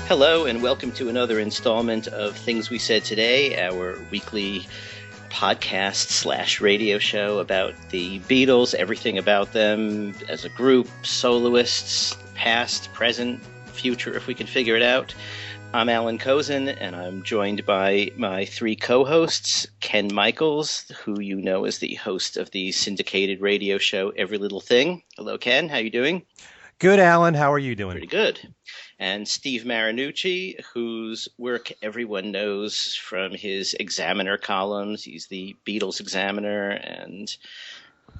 Hello, and welcome to another installment of Things We Said Today, our weekly podcast / radio show about the Beatles, everything about them as a group, soloists, past, present, future, if we can figure it out. I'm Allan Kozin, and I'm joined by my three co-hosts, Ken Michaels, who you know is the host of the syndicated radio show Every Little Thing. Hello, Ken. How you doing? Good, Allan. How are you doing? Pretty good. And Steve Marinucci, whose work everyone knows from his Examiner columns. He's the Beatles Examiner and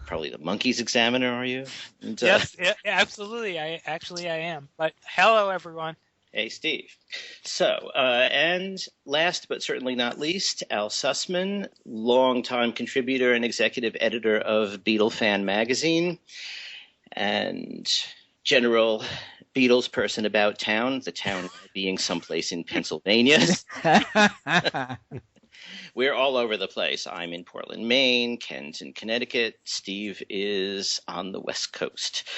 probably the Monkees Examiner, are you? And, yes, absolutely. I am. But hello, everyone. Hey, Steve. So, and last but certainly not least, Al Sussman, longtime contributor and executive editor of Beatle Fan magazine, and general Beatles person about town, the town being someplace in Pennsylvania. We're all over the place. I'm in Portland, Maine. Ken's in Connecticut. Steve is on the West Coast.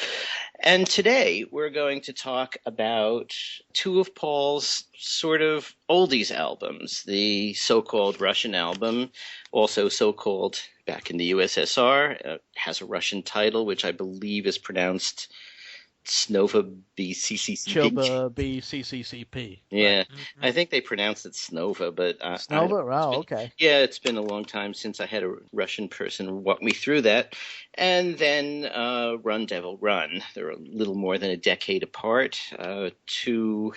And today we're going to talk about two of Paul's sort of oldies albums, the so-called Russian album, also so-called back in the USSR, has a Russian title, which I believe is pronounced Choba B CCCP. Choba B CCCP. Yeah, mm-hmm. I think they pronounced it Snova, but Snova. Wow, okay. Yeah, it's been a long time since I had a Russian person walk me through that. And then Run Devil Run. They're a little more than a decade apart. Two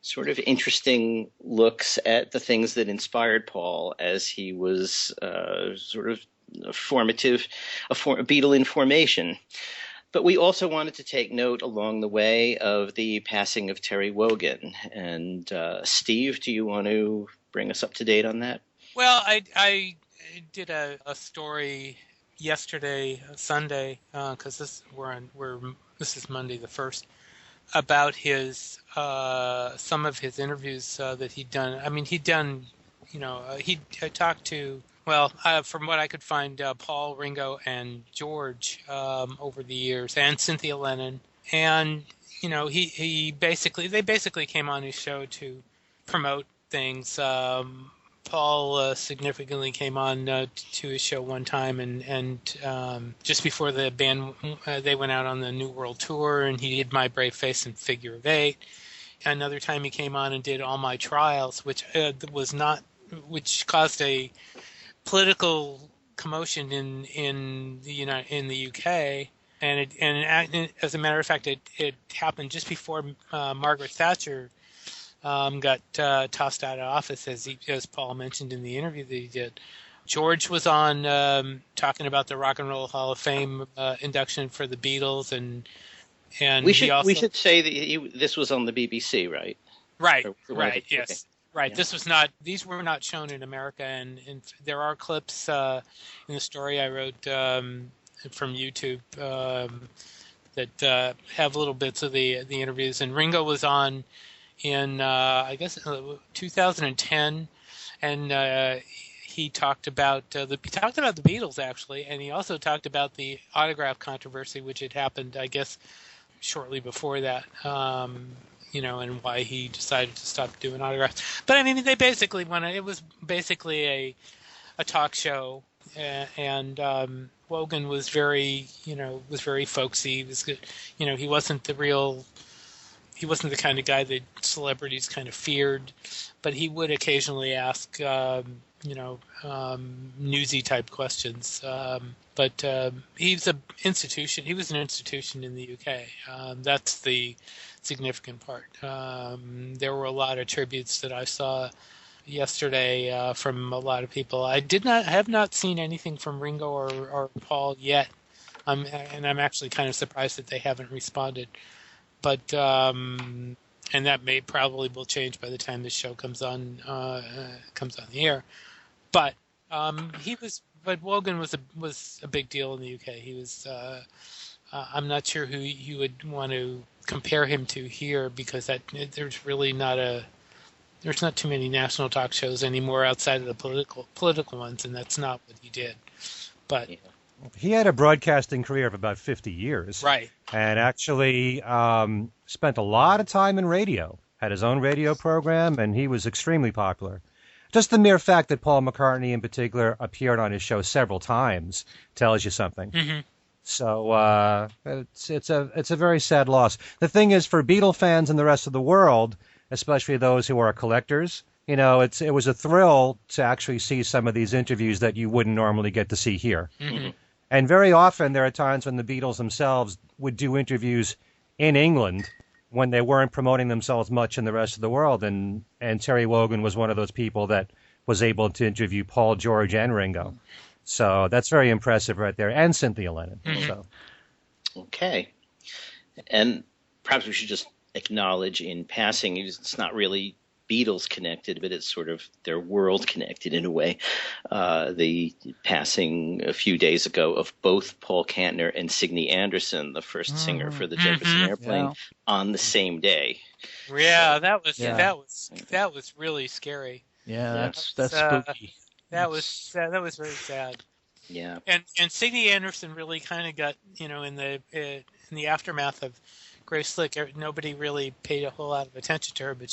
sort of interesting looks at the things that inspired Paul as he was sort of a Beatle in formation. But we also wanted to take note along the way of the passing of Terry Wogan. And Steve, do you want to bring us up to date on that? Well, I did a story yesterday, Sunday, because this is Monday the 1st, about his some of his interviews that he'd done. I mean, he talked to. Well, from what I could find, Paul, Ringo, and George over the years, and Cynthia Lennon, and they basically came on his show to promote things. Paul significantly came on to his show one time, and just before the band they went out on the New World Tour, and he did My Brave Face and Figure of Eight. Another time he came on and did All My Trials, which caused a political commotion in the UK, and as a matter of fact, it happened just before Margaret Thatcher got tossed out of office, as Paul mentioned in the interview that he did. George was on talking about the Rock and Roll Hall of Fame induction for the Beatles, and we should say that this was on the BBC, right? Right. Yes. Okay. Right. Yeah. These were not shown in America, and there are clips in the story I wrote from YouTube that have little bits of the interviews. And Ringo was on in I guess 2010, and he talked about the Beatles actually, and he also talked about the autograph controversy, which had happened, I guess, shortly before that. And why he decided to stop doing autographs. But I mean, it was basically a talk show, and Wogan was very folksy. He was good. He wasn't the kind of guy that celebrities kind of feared, but he would occasionally ask, newsy type questions. But he's an institution. He was an institution in the UK. That's the significant part. There were a lot of tributes that I saw yesterday from a lot of people. I have not seen anything from Ringo or Paul yet. And I'm actually kind of surprised that they haven't responded. But and that probably will change by the time this show comes on the air. But Wogan was a big deal in the UK. He was I'm not sure who you would want to compare him to here, because there's really there's not too many national talk shows anymore outside of the political ones, and that's not what he did. But he had a broadcasting career of about 50 years. Right. And actually spent a lot of time in radio, had his own radio program, and he was extremely popular. Just the mere fact that Paul McCartney in particular appeared on his show several times tells you something. Mm-hmm. So it's a very sad loss. The thing is, for Beatle fans and the rest of the world, especially those who are collectors, it was a thrill to actually see some of these interviews that you wouldn't normally get to see here. Mm-hmm. And very often there are times when the Beatles themselves would do interviews in England when they weren't promoting themselves much in the rest of the world. And Terry Wogan was one of those people that was able to interview Paul, George, and Ringo. So that's very impressive right there. And Cynthia Lennon. Mm-hmm. So. Okay. And perhaps we should just acknowledge in passing, it's not really Beatles connected, but it's sort of their world connected in a way. The passing a few days ago of both Paul Kantner and Signe Anderson, the first singer for the Jefferson Airplane, on the same day. Yeah, that was really scary. Yeah, that's spooky. That was very sad. Yeah, and Signe Anderson really kind of got in the aftermath of Grace Slick, nobody really paid a whole lot of attention to her, but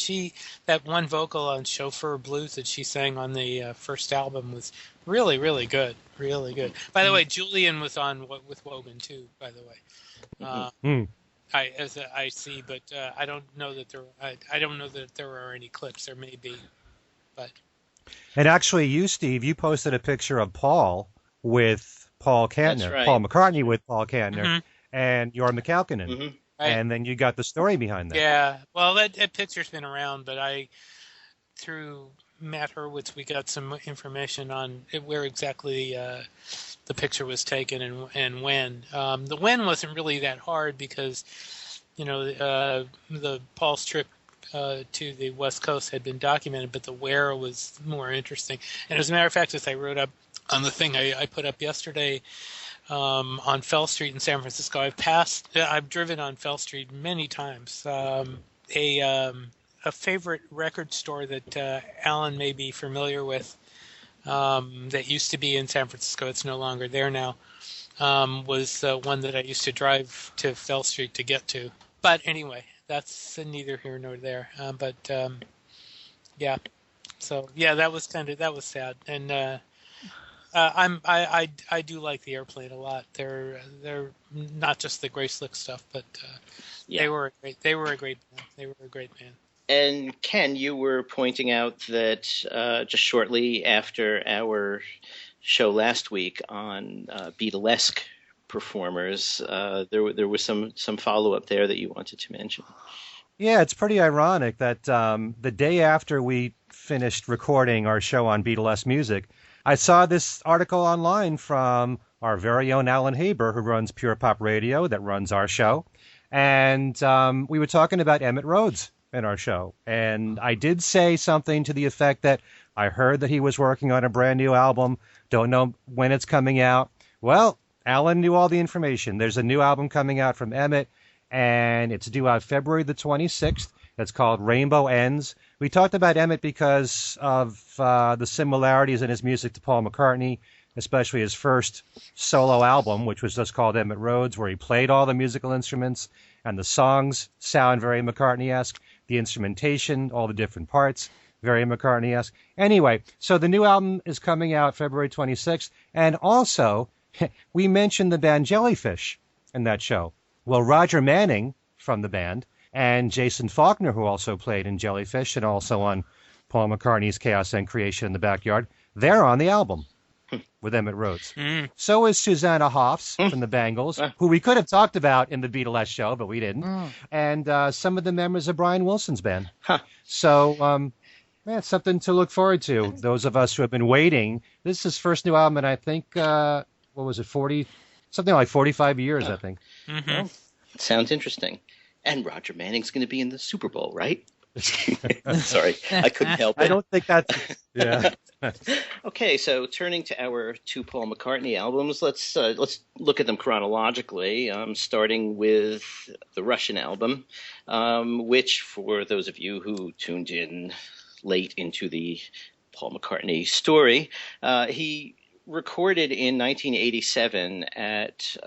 that one vocal on Chauffeur Blues that she sang on the first album was really, really good, really good. By the way, Julian was on with Wogan too, by the way. I see, but I don't know that there are any clips. There may be, but. And actually, Steve, you posted a picture of Paul with Paul Kantner, That's right. Paul McCartney with Paul Kantner, and Jorma Kaukonen. Mm-hmm. Right. And then you got the story behind that. Yeah, well, that picture's been around, but through Matt Hurwitz, we got some information on where exactly the picture was taken and when. The when wasn't really that hard because, the Paul's trip to the West Coast had been documented, but the where was more interesting. And as a matter of fact, as I wrote up on the thing I put up yesterday, on Fell Street in San Francisco. I've driven on Fell Street many times. A favorite record store that Allan may be familiar with, that used to be in San Francisco, it's no longer there now, was one that I used to drive to Fell Street to get to. But anyway, that's neither here nor there. Yeah. So yeah, that was sad. And I do like the Airplane a lot. They're not just the Grace Slick stuff, but they were a great band. They were a great band. And Ken, you were pointing out that just shortly after our show last week on Beatlesque performers, there was some follow up there that you wanted to mention. Yeah, it's pretty ironic that the day after we finished recording our show on Beatlesque music, I saw this article online from our very own Allan Haber, who runs Pure Pop Radio, that runs our show. And we were talking about Emmett Rhodes in our show. And I did say something to the effect that I heard that he was working on a brand new album. Don't know when it's coming out. Well, Allan knew all the information. There's a new album coming out from Emmett, and it's due out February the 26th. It's called Rainbow Ends. We talked about Emmett because of the similarities in his music to Paul McCartney, especially his first solo album, which was just called Emmett Rhodes, where he played all the musical instruments, and the songs sound very McCartney-esque. The instrumentation, all the different parts, very McCartney-esque. Anyway, so the new album is coming out February 26th, and also we mentioned the band Jellyfish in that show. Well, Roger Manning from the band and Jason Faulkner, who also played in Jellyfish and also on Paul McCartney's Chaos and Creation in the Backyard, they're on the album with Emmett Rhodes. So is Susanna Hoffs from the Bangles, who we could have talked about in the Beatles show, but we didn't. And some of the members of Brian Wilson's band. So it's something to look forward to. Those of us who have been waiting. This is his first new album, and I think, something like 45 years, I think. Well, sounds interesting. And Roger Manning's going to be in the Super Bowl, right? Sorry, I couldn't help it. I don't think that's... Yeah. Okay, so turning to our two Paul McCartney albums, let's look at them chronologically, starting with the Russian album, which, for those of you who tuned in late into the Paul McCartney story, he recorded in 1987 at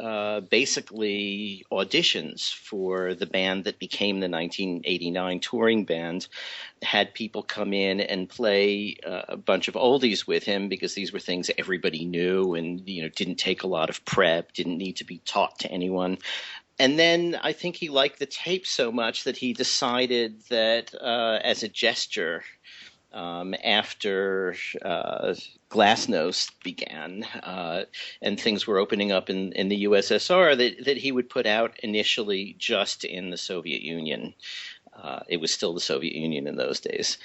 basically auditions for the band that became the 1989 touring band. Had people come in and play a bunch of oldies with him because these were things everybody knew and didn't take a lot of prep, didn't need to be taught to anyone. And then I think he liked the tape so much that he decided that as a gesture, after Glasnost began and things were opening up in the USSR, that he would put out initially just in the Soviet Union. It was still the Soviet Union in those days.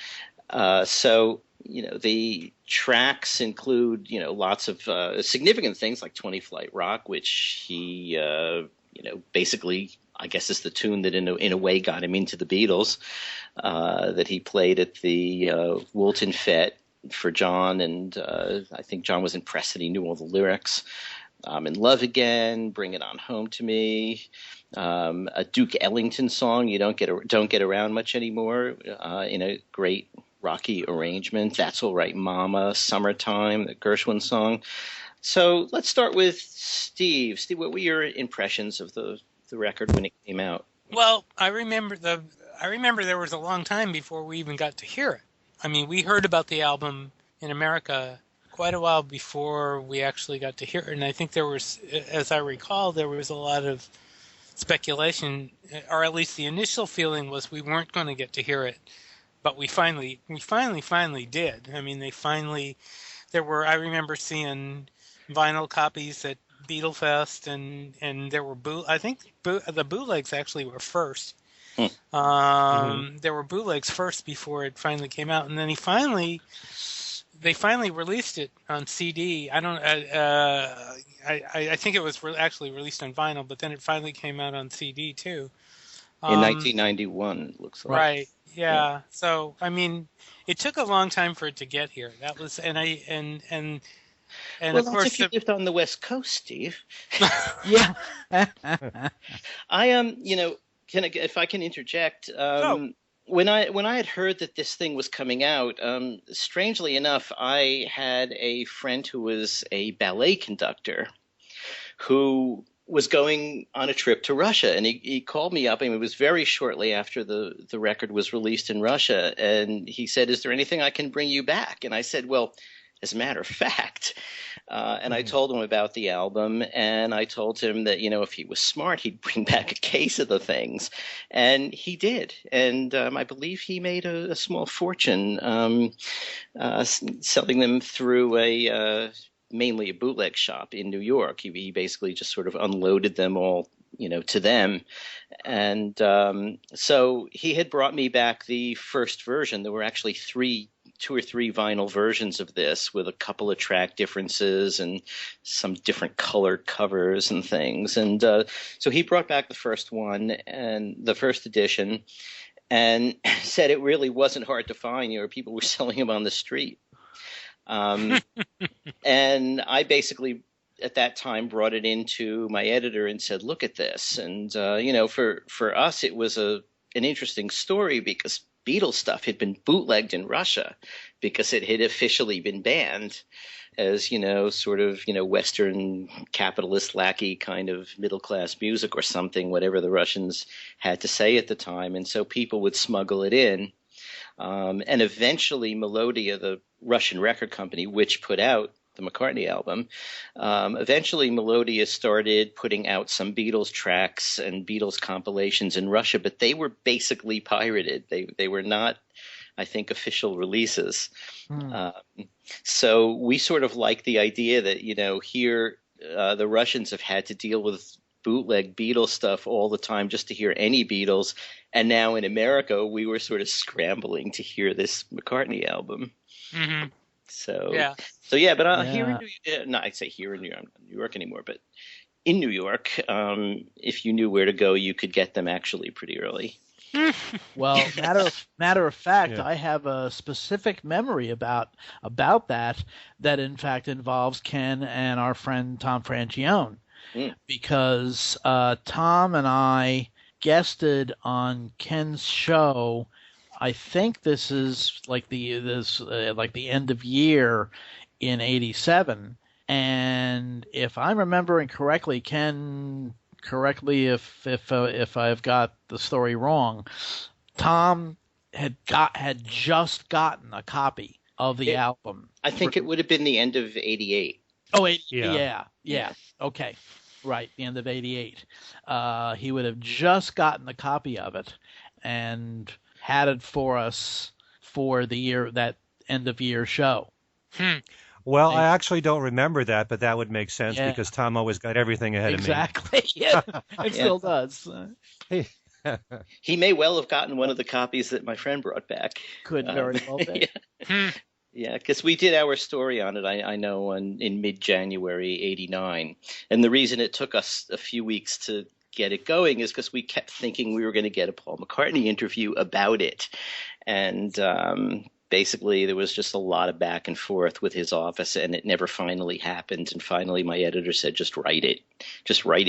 So the tracks include, lots of significant things like 20 Flight Rock, which he, basically, I guess is the tune that in a way got him into the Beatles, that he played at the Woolton Fete for John, and I think John was impressed that he knew all the lyrics. In Love Again, Bring It On Home to Me, a Duke Ellington song, You Don't Get Around Much Anymore, in a great rocky arrangement. That's All Right Mama, Summertime, the Gershwin song. So let's start with Steve. Steve, what were your impressions of the record when it came out? Well, I remember there was a long time before we even got to hear it. I mean, we heard about the album in America quite a while before we actually got to hear it, and I think there was, as I recall, there was a lot of speculation, or at least the initial feeling was we weren't going to get to hear it, but we finally did. I mean, I remember seeing vinyl copies at Beatle Fest, and there were the bootlegs actually were first. There were bootlegs first before it finally came out, and then they finally released it on CD. I think it was actually released on vinyl, but then it finally came out on CD too. In 1991, it looks like. Right. Yeah. So I mean, it took a long time for it to get here. That was and well, of course, if you lived on the West Coast, Steve. Yeah. I if I can interject, when I had heard that this thing was coming out, strangely enough, I had a friend who was a ballet conductor who was going on a trip to Russia, and he called me up. I mean, it was very shortly after the record was released in Russia, and he said, "Is there anything I can bring you back?" And I said, "Well, as a matter of fact," and I told him about the album, and I told him that, if he was smart, he'd bring back a case of the things, and he did. And I believe he made a small fortune selling them through mainly a bootleg shop in New York. He basically just sort of unloaded them all, to them. And so he had brought me back the first version. There were actually two or three vinyl versions of this with a couple of track differences and some different colored covers and things. And so he brought back the first one and the first edition and said it really wasn't hard to find. People were selling them on the street. And I basically at that time brought it into my editor and said, "Look at this." And, for us, it was an interesting story because Beatles stuff had been bootlegged in Russia because it had officially been banned as, sort of, Western capitalist lackey kind of middle class music or something, whatever the Russians had to say at the time. And so people would smuggle it in. And eventually Melodia, the Russian record company, which put out the McCartney album, eventually Melodia started putting out some Beatles tracks and Beatles compilations in Russia, but they were basically pirated. They were not, I think, official releases. So we sort of like the idea that, here the Russians have had to deal with bootleg Beatles stuff all the time just to hear any Beatles. And now in America, we were sort of scrambling to hear this McCartney album. Mm-hmm. So yeah, but here in New York, I'm not in New York anymore, but in New York, if you knew where to go, you could get them actually pretty early. Well, matter of fact, I have a specific memory about that in fact involves Ken and our friend Tom Francione, because Tom and I guested on Ken's show. I think this is like the end of year in '87, and if I'm remembering correctly, Ken, correctly if I've got the story wrong, Tom had just gotten a copy of the album. I think it would have been the end of '88. Oh, yeah. Okay, right, the end of '88. He would have just gotten a copy of it and had it for us for that end of year show. Well, I actually don't remember that, but that would make sense because Tom always got everything ahead of me. Exactly. Yeah, it still does. He may well have gotten one of the copies that my friend brought back. Could very well be. Yeah, because we did our story on it, I know, in mid-January '89. And the reason it took us a few weeks to get it going is because we kept thinking we were going to get a Paul McCartney interview about it. And basically there was just a lot of back and forth with his office, and it never finally happened. And finally my editor said, just write it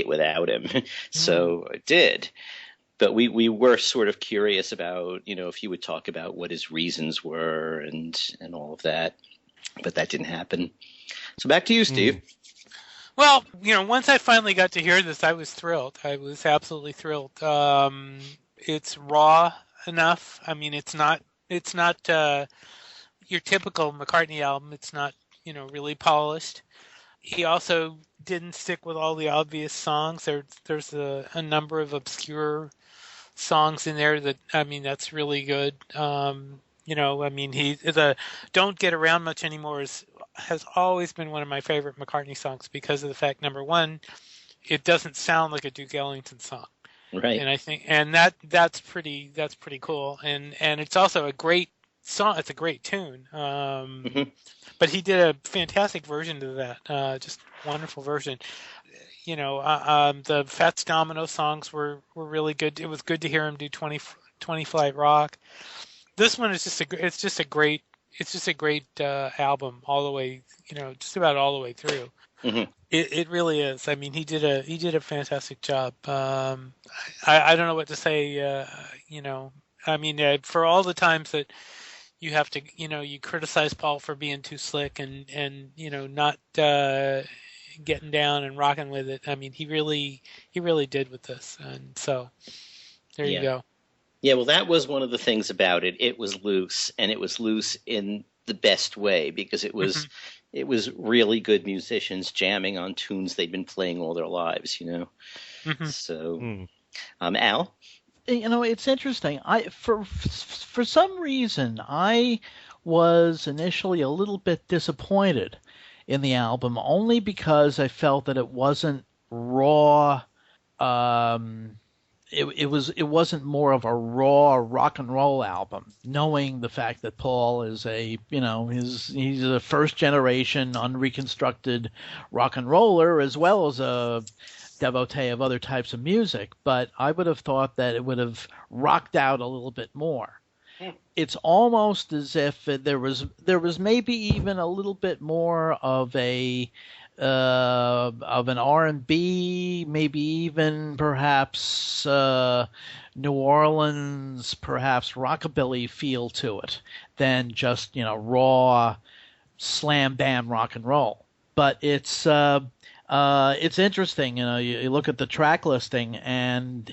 without him. So I did. But we were sort of curious about, if he would talk about what his reasons were and all of that. But that didn't happen. So back to you, Steve. Well, once I finally got to hear this, I was thrilled. I was absolutely thrilled. It's raw enough. I mean, it's not your typical McCartney album. It's not, really polished. He also didn't stick with all the obvious songs. There's a number of obscure songs in there that's really good. The Don't Get Around Much Anymore has always been one of my favorite McCartney songs because of the fact, number one, it doesn't sound like a Duke Ellington song. Right. And I think, that's pretty cool. And it's also a great song. It's a great tune. But he did a fantastic version of that. Just wonderful version. The Fats Domino songs were really good. It was good to hear him do 20 Flight Rock. This one is just a great album all the way, just about all the way through. It really is. I mean, he did a fantastic job. I don't know what to say. For all the times that you have to, you criticize Paul for being too slick and not getting down and rocking with it. I mean, he really did with this, and so there you go. Yeah, well, that was one of the things about it. It was loose, and it was loose in the best way because it was really good musicians jamming on tunes they'd been playing all their lives, So, Al? It's interesting. For some reason, I was initially a little bit disappointed in the album, only because I felt that it wasn't raw. It wasn't more of a raw rock and roll album, knowing the fact that Paul is he's a first generation unreconstructed rock and roller as well as a devotee of other types of music, but I would have thought that it would have rocked out a little bit more. It's almost as if there was maybe even a little bit more of an R&B, maybe even perhaps New Orleans, perhaps rockabilly feel to it than just raw slam bam rock and roll. But it's interesting. You look at the track listing, and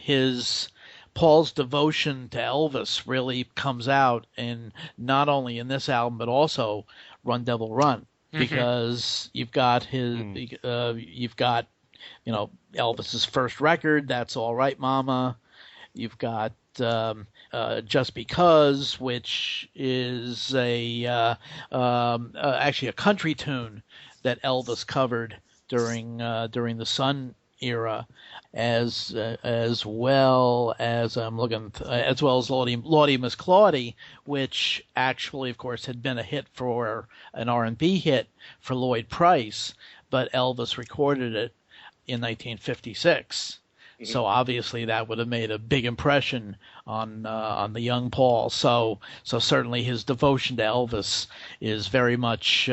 Paul's devotion to Elvis really comes out in not only in this album but also Run Devil Run, because you've got Elvis's first record, That's All Right Mama. You've got Just Because, which is actually a country tune that Elvis covered during the Sun era, as well as Lordy Miss Claudie, which actually, of course, had been a hit for an R&B hit for Lloyd Price, but Elvis recorded it in 1956. So obviously that would have made a big impression on the young Paul. So certainly his devotion to Elvis is very much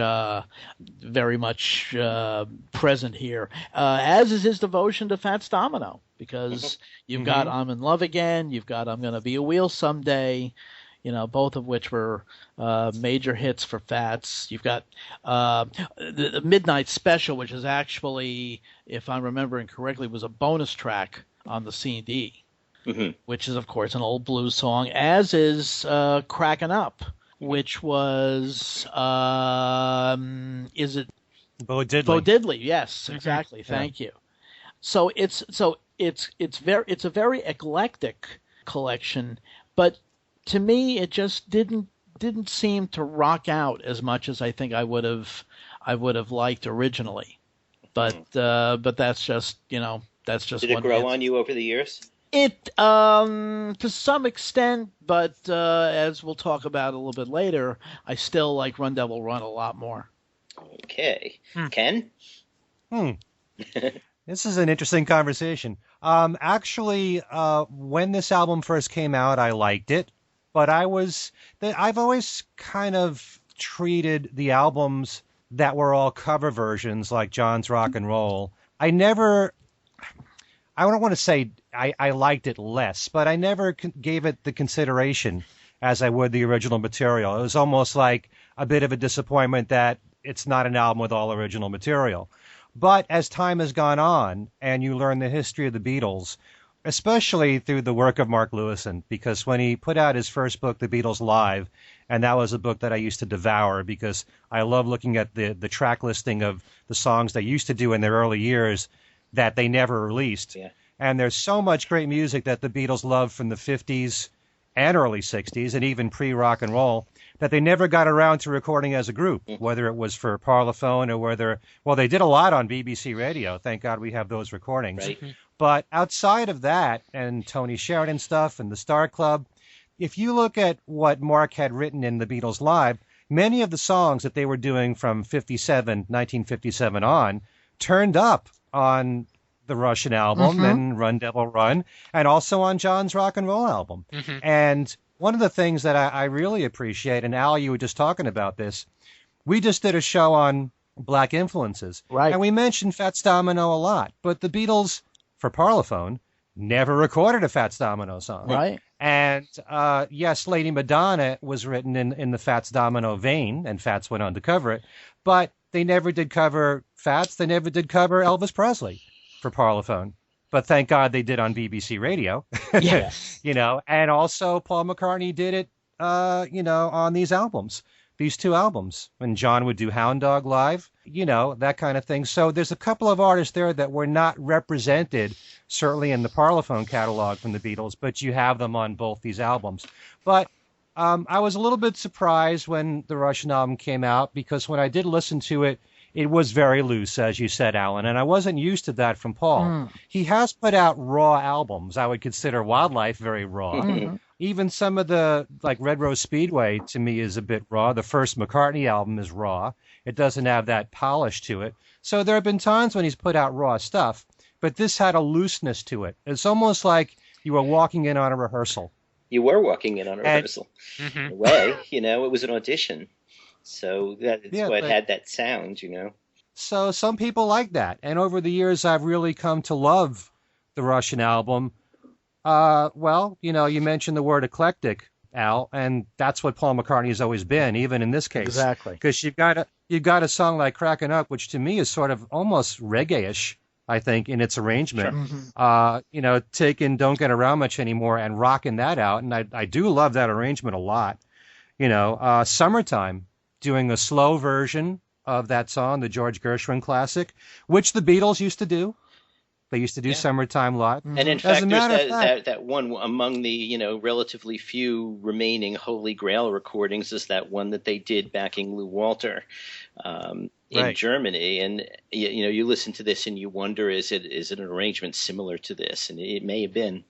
present here, as is his devotion to Fats Domino, because you've got I'm in Love Again, you've got I'm Gonna Be a Wheel Someday, both of which were major hits for Fats. You've got the Midnight Special, which is actually, if I'm remembering correctly, was a bonus track on the CD, which is, of course, an old blues song, as is Crackin' Up, which was, is it? Bo Diddley. Bo Diddley, yes, exactly. Thank you. So it's a very eclectic collection, but to me, it just didn't seem to rock out as much as I think I would have liked originally. But that's just that's just. Did it grow on you over the years? It to some extent, but as we'll talk about a little bit later, I still like Run Devil Run a lot more. Okay, Ken. This is an interesting conversation. Actually, when this album first came out, I liked it. But I've always kind of treated the albums that were all cover versions, like John's Rock and Roll. I don't want to say I liked it less, but I never gave it the consideration as I would the original material. It was almost like a bit of a disappointment that it's not an album with all original material. But as time has gone on and you learn the history of the Beatles, especially through the work of Mark Lewison, because when he put out his first book, The Beatles Live, and that was a book that I used to devour because I love looking at the track listing of the songs they used to do in their early years that they never released. Yeah. And there's so much great music that the Beatles loved from the 50s and early 60s and even pre-rock and roll that they never got around to recording as a group, whether it was for Parlophone or they did a lot on BBC Radio. Thank God we have those recordings. Right. But outside of that, and Tony Sheridan stuff and the Star Club, if you look at what Mark had written in The Beatles Live, many of the songs that they were doing from 1957 on, turned up on the Russian album and Run Devil Run, and also on John's Rock and Roll album. And one of the things that I really appreciate, and Al, you were just talking about this, we just did a show on Black influences. Right. And we mentioned Fats Domino a lot, but the Beatles, for Parlophone, never recorded a Fats Domino song. Right. And yes, Lady Madonna was written in the Fats Domino vein, and Fats went on to cover it, but they never did cover Fats. They never did cover Elvis Presley for Parlophone. But thank God they did on BBC Radio. Yes. And also Paul McCartney did it, on these albums. These two albums, when John would do Hound Dog Live, that kind of thing. So there's a couple of artists there that were not represented, certainly in the Parlophone catalog from the Beatles, but you have them on both these albums. But I was a little bit surprised when the Russian album came out, because when I did listen to it, it was very loose, as you said, Alan, and I wasn't used to that from Paul. He has put out raw albums. I would consider Wildlife very raw. Even some of the, like Red Rose Speedway, to me, is a bit raw. The first McCartney album is raw. It doesn't have that polish to it. So there have been times when he's put out raw stuff, but this had a looseness to it. It's almost like you were walking in on a rehearsal. You were walking in on a rehearsal. In a way, it was an audition. So that's why it had that sound, So some people like that. And over the years, I've really come to love the Russian album. You mentioned the word eclectic, Al, and that's what Paul McCartney has always been, even in this case. Exactly. Because you've got a song like Crackin' Up, which to me is sort of almost reggae-ish, I think, in its arrangement. Sure. Taking Don't Get Around Much Anymore and rocking that out. And I do love that arrangement a lot. Summertime, doing a slow version of that song, the George Gershwin classic, which the Beatles used to do. They used to do Summertime Live. And in fact, there's that one among the, relatively few remaining Holy Grail recordings is that one that they did backing Lou Walter in Germany. And, you listen to this and you wonder, is it an arrangement similar to this? And it may have been.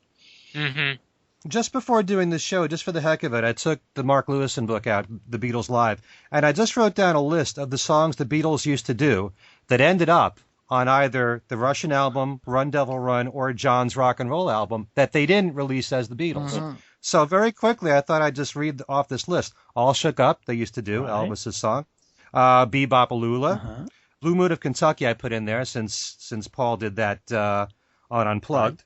Just before doing this show, just for the heck of it, I took the Mark Lewison book out, The Beatles Live, and I just wrote down a list of the songs the Beatles used to do that ended up on either the Russian album, Run Devil Run, or John's rock and roll album that they didn't release as the Beatles. So very quickly, I thought I'd just read off this list. All Shook Up, they used to do, Elvis's song. Bebop-A-Lula. Blue Moon of Kentucky I put in there since Paul did that on Unplugged.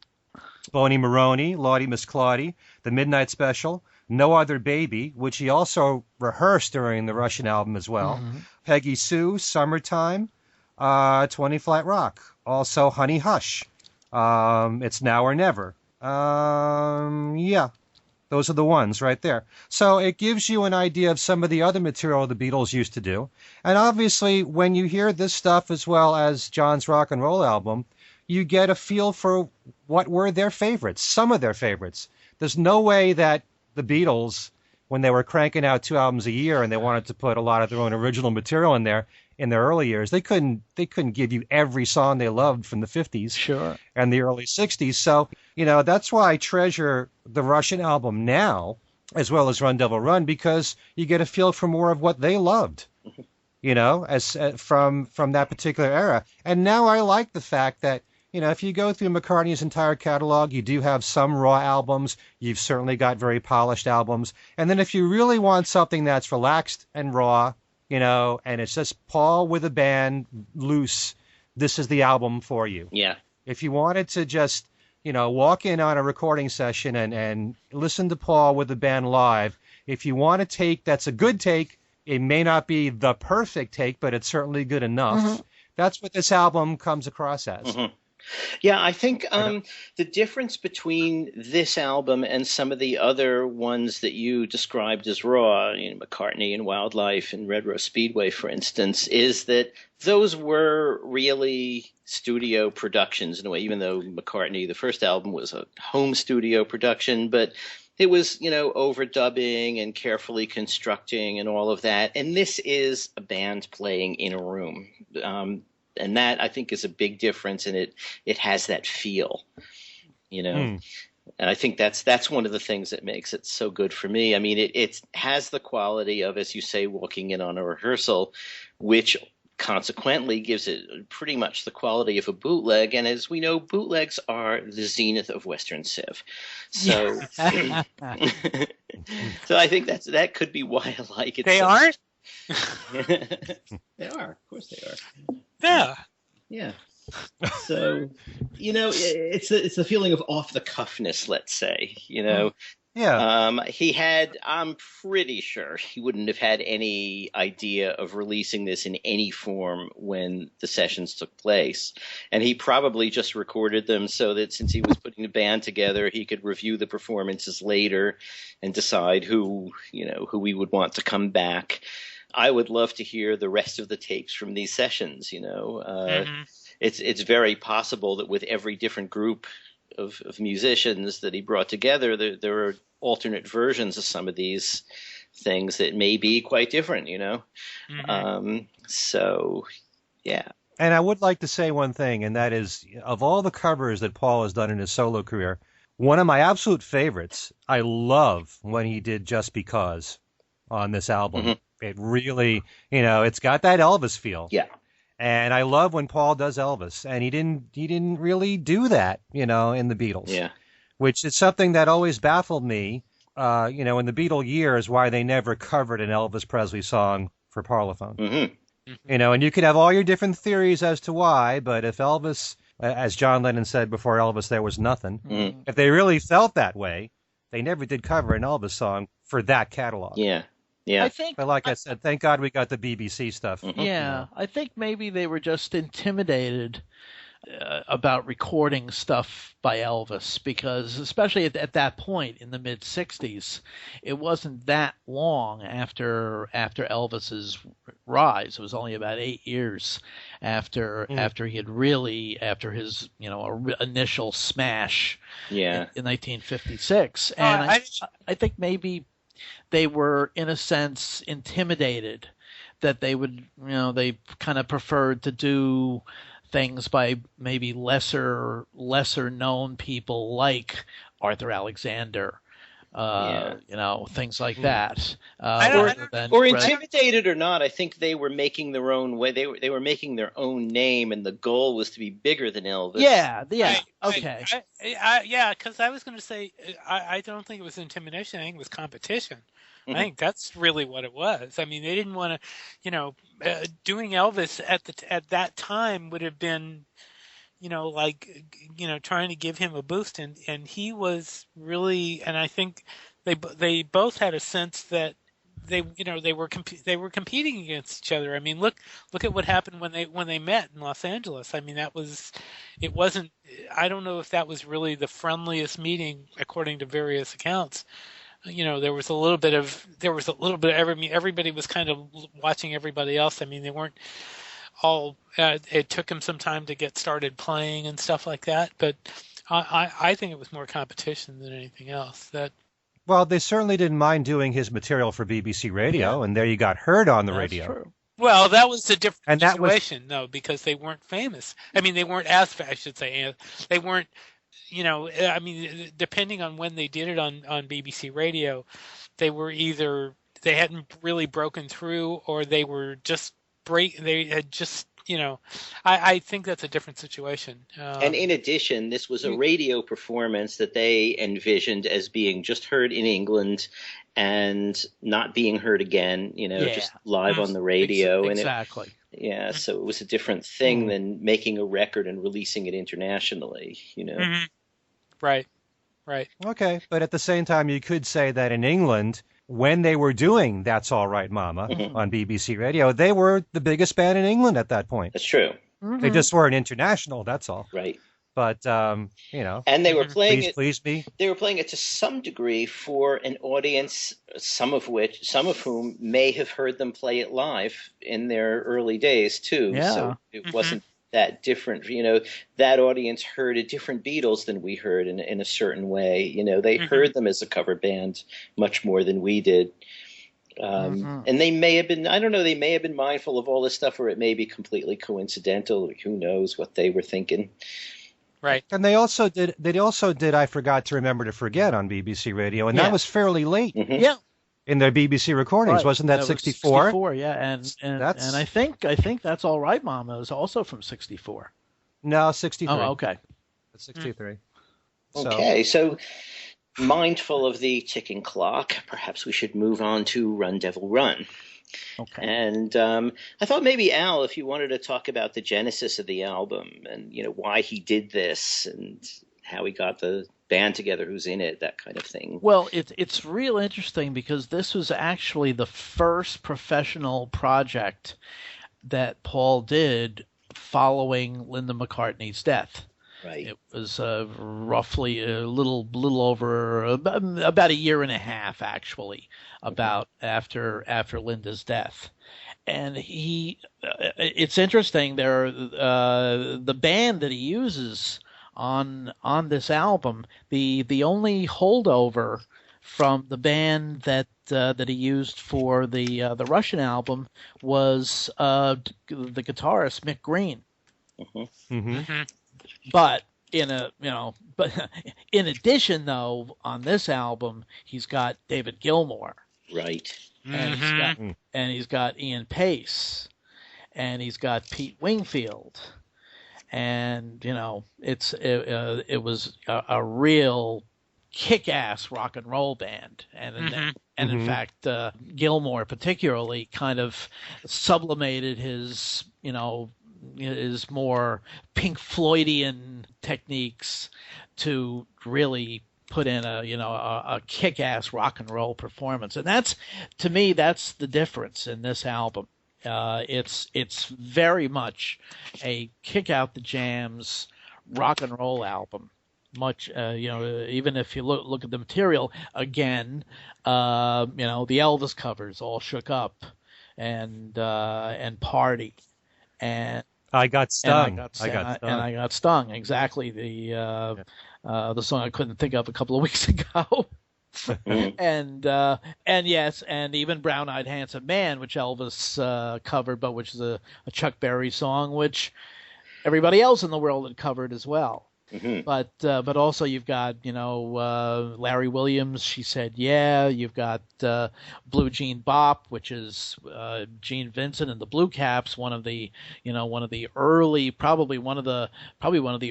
Boney Maroney, Lordy Miss Claudie, The Midnight Special, No Other Baby, which he also rehearsed during the Russian album as well. Peggy Sue, Summertime, 20 Flat Rock. Also Honey Hush, It's Now or Never. Yeah, those are the ones right there. So it gives you an idea of some of the other material the Beatles used to do. And obviously, when you hear this stuff as well as John's rock and roll album, you get a feel for what were their favorites, some of their favorites. There's no way that the Beatles, when they were cranking out 2 albums a year and they wanted to put a lot of their own original material in there in their early years, they couldn't give you every song they loved from the 50s and the early 60s. So, that's why I treasure the Russian album now, as well as Run Devil Run, because you get a feel for more of what they loved, as from that particular era. And now I like the fact that, if you go through McCartney's entire catalog, you do have some raw albums. You've certainly got very polished albums. And then if you really want something that's relaxed and raw, and it's just Paul with a band loose, this is the album for you. Yeah. If you wanted to just, walk in on a recording session and listen to Paul with the band live, if you want a take that's a good take, it may not be the perfect take, but it's certainly good enough. That's what this album comes across as. Yeah, I think the difference between this album and some of the other ones that you described as raw, McCartney and Wildlife and Red Rose Speedway, for instance, is that those were really studio productions in a way, even though McCartney, the first album, was a home studio production, but it was, overdubbing and carefully constructing and all of that. And this is a band playing in a room. And that, I think, is a big difference, and it has that feel, And I think that's one of the things that makes it so good for me. I mean, it has the quality of, as you say, walking in on a rehearsal, which consequently gives it pretty much the quality of a bootleg. And as we know, bootlegs are the zenith of Western Civ. So, so I think that could be why I like it. They aren't? They are. Of course they are. Yeah. Yeah. So, it's the feeling of off the cuffness, let's say, Yeah. I'm pretty sure he wouldn't have had any idea of releasing this in any form when the sessions took place. And he probably just recorded them so that since he was putting the band together, he could review the performances later and decide who we would want to come back. I would love to hear the rest of the tapes from these sessions, It's very possible that with every different group of musicians that he brought together, there are alternate versions of some of these things that may be quite different, So, yeah. And I would like to say one thing, and that is, of all the covers that Paul has done in his solo career, one of my absolute favorites, I love when he did Just Because on this album. It really, it's got that Elvis feel. Yeah. And I love when Paul does Elvis, and he didn't really do that, in the Beatles. Yeah. Which is something that always baffled me, in the Beatle years, why they never covered an Elvis Presley song for Parlophone. And you could have all your different theories as to why, but if Elvis, as John Lennon said, before Elvis there was nothing, if they really felt that way, they never did cover an Elvis song for that catalog. Yeah. Yeah. But like I said, thank God we got the BBC stuff. Yeah, I think maybe they were just intimidated about recording stuff by Elvis, because especially at that point in the mid 60s, it wasn't that long after Elvis's rise. It was only about 8 years after his initial smash in 1956. And I think maybe they were, in a sense, intimidated that they would, they kind of preferred to do things by maybe lesser known people like Arthur Alexander things like that. Or intimidated or not, I think they were making their own way. They were making their own name, and the goal was to be bigger than Elvis. Yeah, okay. Because I was going to say, I don't think it was intimidation. I think it was competition. I think that's really what it was. I mean, they didn't want to, doing Elvis at that time would have been, trying to give him a boost, and he was really, and I think they both had a sense that they were competing against each other. I mean, look at what happened when they met in Los Angeles. I mean, it wasn't. I don't know if that was really the friendliest meeting according to various accounts. There was a little bit of everybody was kind of watching everybody else. I mean, they weren't all. It took them some time to get started playing and stuff like that. But I think it was more competition than anything else. Well, they certainly didn't mind doing his material for BBC Radio, and there you got heard on the radio. True. Well, that was a different situation, though, because they weren't famous. I mean, they weren't as famous, I should say. They weren't. I mean, depending on when they did it on BBC Radio, they were either they hadn't really broken through, or they were just they had just, I think that's a different situation. And in addition, this was a radio performance that they envisioned as being just heard in England and not being heard again, just live on the radio. Exactly. So it was a different thing than making a record and releasing it internationally, Mm-hmm. Right. Okay, but at the same time, you could say that in England, when they were doing That's All Right, Mama on BBC Radio, they were the biggest band in England at that point. That's true. Mm-hmm. They just weren't international, that's all. Right. But, and they were playing Please Me. They were playing it to some degree for an audience, some of whom may have heard them play it live in their early days too. Yeah. So it wasn't that different. That audience heard a different Beatles than we heard in a certain way. They heard them as a cover band much more than we did. And they may have been, I don't know, they may have been mindful of all this stuff, or it may be completely coincidental. Who knows what they were thinking. Right. And they also did I Forgot to Remember to Forget on BBC Radio, and that was fairly late. Mm-hmm. Yeah. In their BBC recordings, wasn't that 64? 64, yeah, and I think That's All Right, Mama is also from 64. No, 63. Oh, okay. It's 63. Okay, so mindful of the ticking clock, perhaps we should move on to Run Devil Run. Okay. And I thought maybe, Al, if you wanted to talk about the genesis of the album and, why he did this and how he got the band together, who's in it, that kind of thing. Well, it's real interesting because this was actually the first professional project that Paul did following Linda McCartney's death. Right. It was roughly a little over about a year and a half, actually, after Linda's death. And it's interesting. The band that he uses on this album, the only holdover from the band that he used for the Russian album was the guitarist Mick Green. Mm-hmm. Mm-hmm. But in addition, though, on this album, he's got David Gilmour, right, and he's got Ian Pace, and he's got Pete Wingfield, and it was a real kick-ass rock and roll band, and in fact, Gilmour particularly kind of sublimated his more Pink Floydian techniques to really put in a kick-ass rock and roll performance. And that's the difference in this album. It's very much a kick out the jams rock and roll album. Much even if you look at the material again, the Elvis covers, All Shook Up and Party. And I got stung. I got stung. Exactly the song I couldn't think of a couple of weeks ago. and yes, and even Brown Eyed Handsome Man, which Elvis covered, but which is a Chuck Berry song, which everybody else in the world had covered as well. Mm-hmm. But also you've got Larry Williams. She said yeah. You've got Blue Jean Bop, which is Gene Vincent and the Blue Caps, one of the early, probably one of the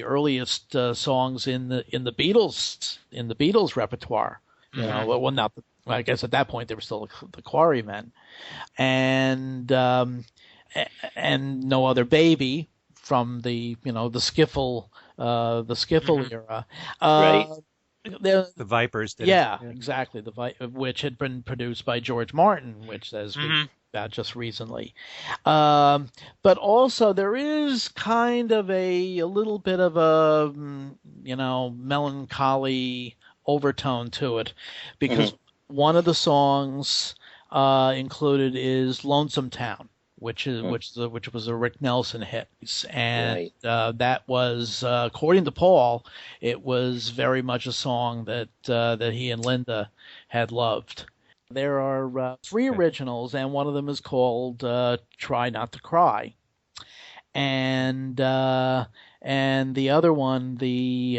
earliest songs in the Beatles repertoire. Well, not I guess at that point they were still the Quarrymen, and No Other Baby from the skiffle era. Right. The Vipers did yeah, exactly. Which had been produced by George Martin, which as we about just recently. But also there is kind of a little bit of a melancholy overtone to it, because one of the songs included is "Lonesome Town," which was a Rick Nelson hit, and that was, according to Paul, it was very much a song that he and Linda had loved. There are 3 originals, and one of them is called "Try Not to Cry," and the other one, the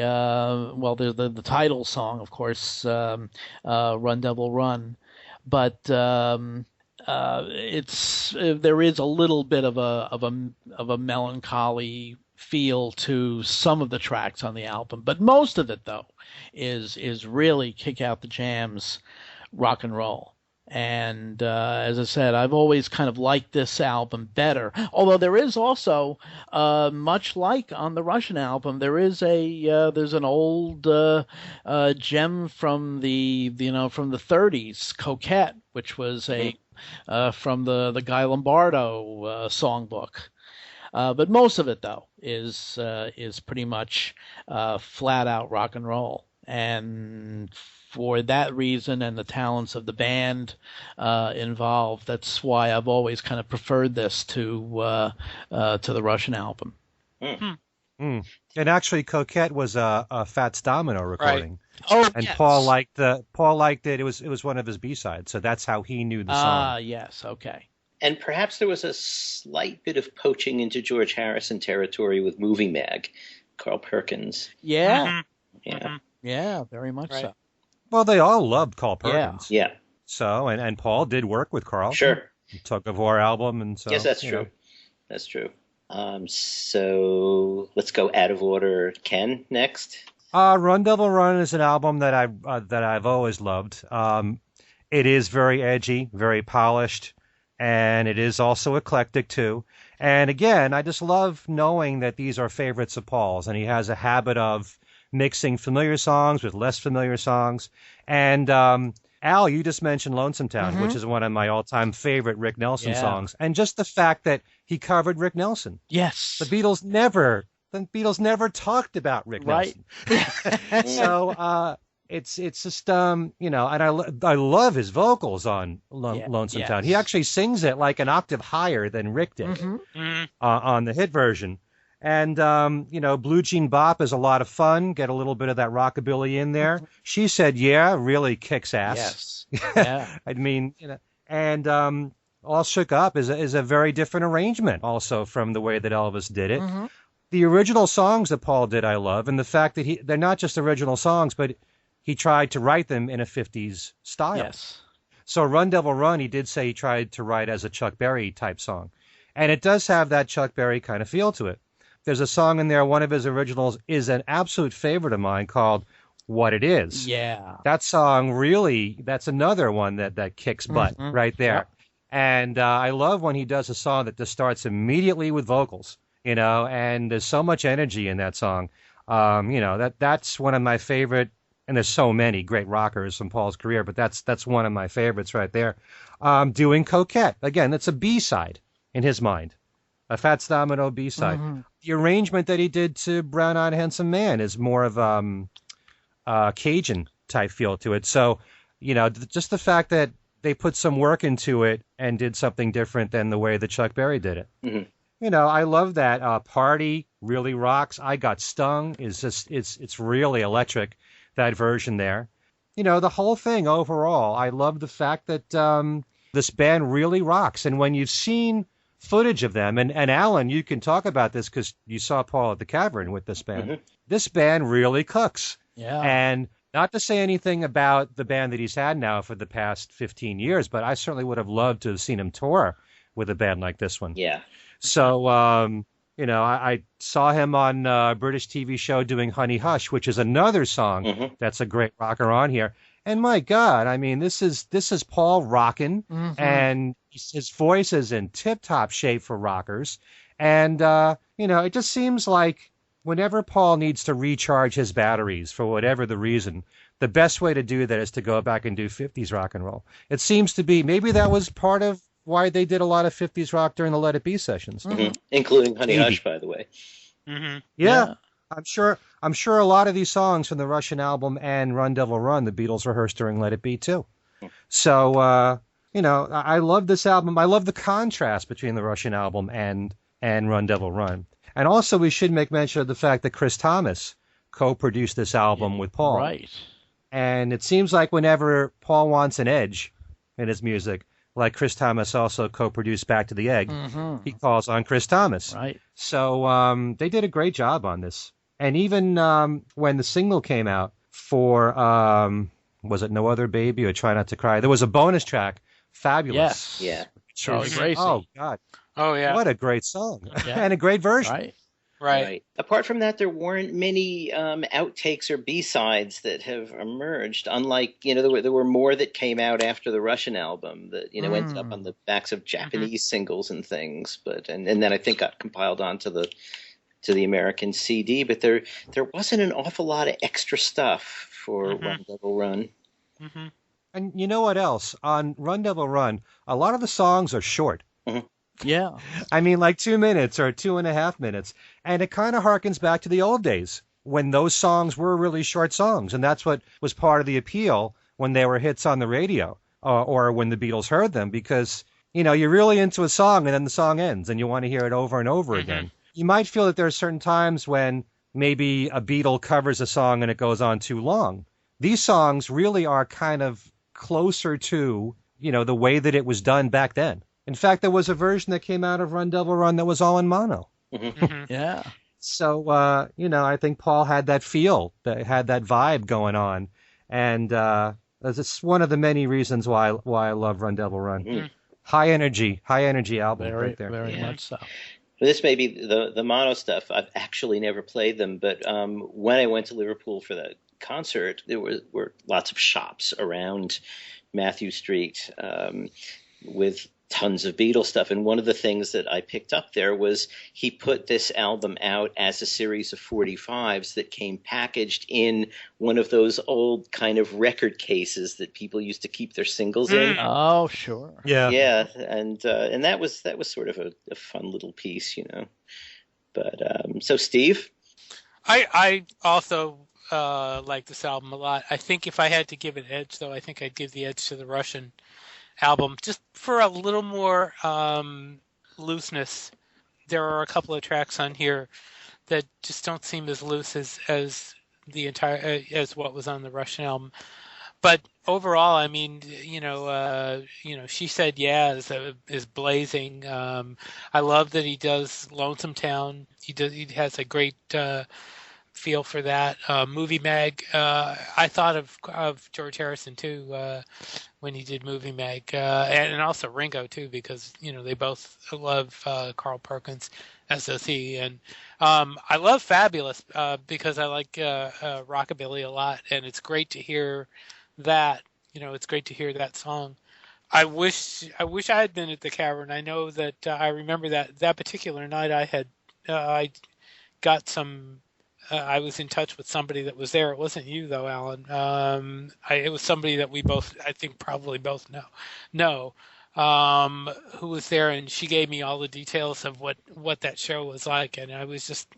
title song, of course, "Run Devil Run," but there is a little bit of a melancholy feel to some of the tracks on the album, but most of it though is really kick out the jams rock and roll. And as I said, I've always kind of liked this album better. Although there is also, much like on the Russian album, there's an old gem from the 30s, "Coquette," which was from the Guy Lombardo songbook. But most of it though is pretty much flat out rock and roll. And for that reason and the talents of the band involved, that's why I've always kind of preferred this to the Russian album. And actually, "Coquette" was a Fats Domino recording. Right. Oh, and yes. Paul liked it. It was one of his B-sides, so that's how he knew the song. Ah, yes, okay. And perhaps there was a slight bit of poaching into George Harrison territory with Movie Mag, Carl Perkins. Yeah. Yeah. Yeah, very much so. Well, they all loved Carl Perkins. Yeah. So, and Paul did work with Carl. Sure. Tug of War album, and so. Yes, that's true. That's true. So let's go out of order. Ken, next. "Run Devil Run" is an album that I've always loved. It is very edgy, very polished, and it is also eclectic too. And again, I just love knowing that these are favorites of Paul's, and he has a habit of mixing familiar songs with less familiar songs. And Al, you just mentioned "Lonesome Town," which is one of my all-time favorite Rick Nelson songs. And just the fact that he covered Rick Nelson. Yes. The Beatles never talked about Rick Nelson. So it's just and I love his vocals on "Lonesome Town." He actually sings it like an octave higher than Rick did on the hit version. And "Blue Jean Bop" is a lot of fun. Get a little bit of that rockabilly in there. "She Said Yeah" really kicks ass. Yes. Yeah. I mean, and "All Shook Up" is a very different arrangement, also from the way that Elvis did it. The original songs that Paul did, I love, and the fact that they're not just original songs, but he tried to write them in a 50s style. Yes. So "Run Devil Run," he did say he tried to write as a Chuck Berry type song, and it does have that Chuck Berry kind of feel to it. There's a song in there, one of his originals is an absolute favorite of mine, called "What It Is." Yeah. That song really, that's another one that kicks butt right there. Yep. And I love when he does a song that just starts immediately with vocals, and there's so much energy in that song. That's one of my favorite, and there's so many great rockers from Paul's career, but that's one of my favorites right there. Doing "Coquette." Again, it's a B-side in his mind. A Fats Domino B-side. The arrangement that he did to "Brown Eyed Handsome Man" is more of Cajun type feel to it. So, just the fact that they put some work into it and did something different than the way that Chuck Berry did it. I love that. "Party" really rocks. "I Got Stung" is just it's really electric, that version there. The whole thing overall, I love the fact that this band really rocks. And when you've seen footage of them. And Allan, you can talk about this because you saw Paul at the Cavern with this band. Mm-hmm. This band really cooks. Yeah. And not to say anything about the band that he's had now for the past 15 years, but I certainly would have loved to have seen him tour with a band like this one. Yeah. So, I saw him on a British TV show doing Honey Hush, which is another song that's a great rocker on here. And my God, I mean, this is Paul rocking, and his voice is in tip-top shape for rockers. And, it just seems like whenever Paul needs to recharge his batteries for whatever the reason, the best way to do that is to go back and do 50s rock and roll. It seems to be, maybe that was part of why they did a lot of 50s rock during the Let It Be sessions. Including Honey Hush, by the way. Yeah. I'm sure a lot of these songs from the Russian album and Run Devil Run, the Beatles rehearsed during Let It Be too. So, I love this album. I love the contrast between the Russian album and Run Devil Run. And also we should make mention of the fact that Chris Thomas co-produced this album with Paul. Right. And it seems like whenever Paul wants an edge in his music, like Chris Thomas also co-produced Back to the Egg, he calls on Chris Thomas. Right. So they did a great job on this. And even when the single came out for, was it No Other Baby or Try Not to Cry, there was a bonus track, Fabulous. Yes. Yeah. Charlie Gracie. Oh, God. Oh, yeah. What a great song. Yeah. And a great version. Right. Apart from that, there weren't many outtakes or B-sides that have emerged. Unlike, there were more that came out after the Russian album that, ended up on the backs of Japanese singles and things. But and then I think got compiled onto the American CD. But there wasn't an awful lot of extra stuff for Run Devil Run. And you know what else? On Run Devil Run, a lot of the songs are short. Yeah. I mean, like 2 minutes or 2.5 minutes. And it kind of harkens back to the old days when those songs were really short songs. And that's what was part of the appeal when they were hits on the radio or when the Beatles heard them, because, you're really into a song and then the song ends and you want to hear it over and over again. You might feel that there are certain times when maybe a Beatle covers a song and it goes on too long. These songs really are kind of closer to, the way that it was done back then. In fact, there was a version that came out of Run Devil Run that was all in mono. Yeah. So, I think Paul had that feel, had that vibe going on. And it's one of the many reasons why I love Run Devil Run. High energy album right there. Very much so. This may be the mono stuff. I've actually never played them, but when I went to Liverpool for the concert, there were lots of shops around Matthew Street with tons of Beatles stuff. And one of the things that I picked up there was he put this album out as a series of 45s that came packaged in one of those old kind of record cases that people used to keep their singles in. Oh, sure. Yeah. Yeah. And that was sort of a fun little piece, But so Steve? I also like this album a lot. I think if I had to give an edge, though, I think I'd give the edge to the Russian album, just for a little more looseness. There are a couple of tracks on here that just don't seem as loose as the entire as what was on the Russian album. But overall, I mean, She Said Yeah is blazing. I love that he does Lonesome Town. He has a great feel for that. Movie Mag. I thought of George Harrison too when he did Movie Mag, and also Ringo too, because they both love Carl Perkins, as does he. And I love Fabulous because I like rockabilly a lot, and it's great to hear that. It's great to hear that song. I wish I had been at the Cavern. I know that I remember that particular night I got some. I was in touch with somebody that was there. It wasn't you, though, Allan. It was somebody that we both, I think, probably both know, who was there, and she gave me all the details of what that show was like, and I was just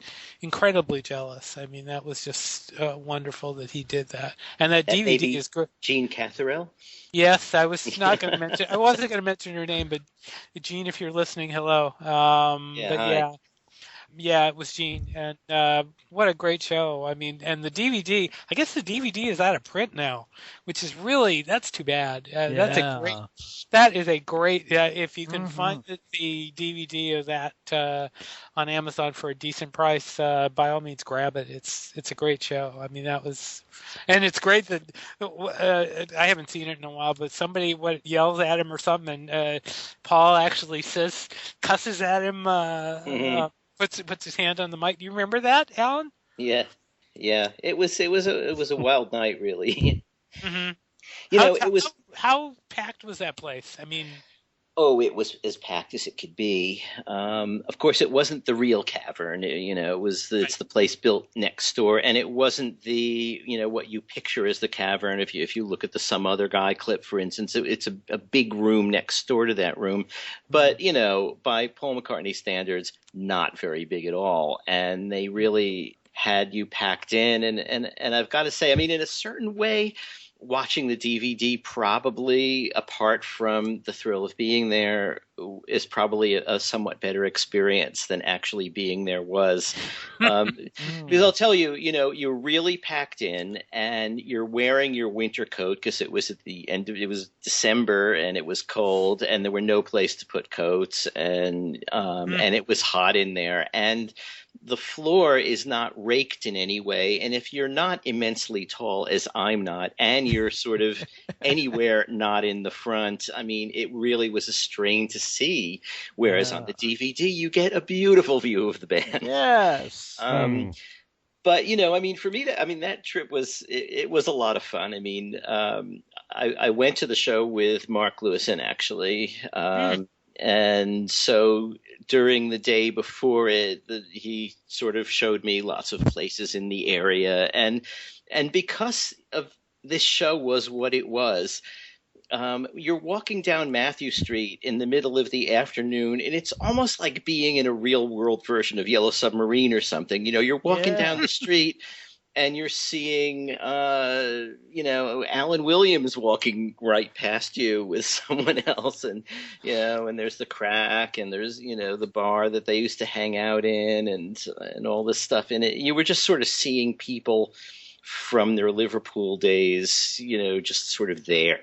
incredibly jealous. I mean, that was just wonderful that he did that, and that DVD is great. Jean Catherell. Yes, I was not going to mention. I wasn't going to mention her name, but Jean, if you're listening, hello. Yeah, it was Gene, and what a great show. I mean, and the DVD, I guess the DVD is out of print now, which is that's too bad. That's a That is a great. If you can find the DVD of that on Amazon for a decent price, by all means grab it. It's a great show. I mean, that was, and it's great that I haven't seen it in a while, but somebody yells at him or something, and Paul actually cusses at him, puts his hand on the mic. Do you remember that, Allan? Yeah. It was a wild night, really. Mm-hmm. It was. How packed was that place? I mean, it was as packed as it could be. Of course, it wasn't the real cavern. It's the place built next door, and it wasn't the what you picture as the cavern. If you look at the Some Other Guy clip, for instance, it's a big room next door to that room, but by Paul McCartney standards, not very big at all, and they really had you packed in, and I've got to say, I mean, in a certain way, watching the DVD, probably apart from the thrill of being there, is probably a somewhat better experience than actually being there was. Because I'll tell you, you're really packed in, and you're wearing your winter coat because it was at the end it was December and it was cold and there were no place to put coats, and it was hot in there, and the floor is not raked in any way. And if you're not immensely tall, as I'm not, and you're sort of anywhere not in the front, I mean, it really was a strain to see. Whereas on the DVD, you get a beautiful view of the band. Yes. But, I mean, for me, that trip was a lot of fun. I mean, I went to the show with Mark Lewison, actually. And so during the day before it, he sort of showed me lots of places in the area. And because of this show was what it was, you're walking down Matthew Street in the middle of the afternoon, and it's almost like being in a real world version of Yellow Submarine or something. You're walking down the street and you're seeing, Alan Williams walking right past you with someone else, and and there's the Crack, and there's the bar that they used to hang out in, and all this stuff in it. You were just sort of seeing people from their Liverpool days, just sort of there.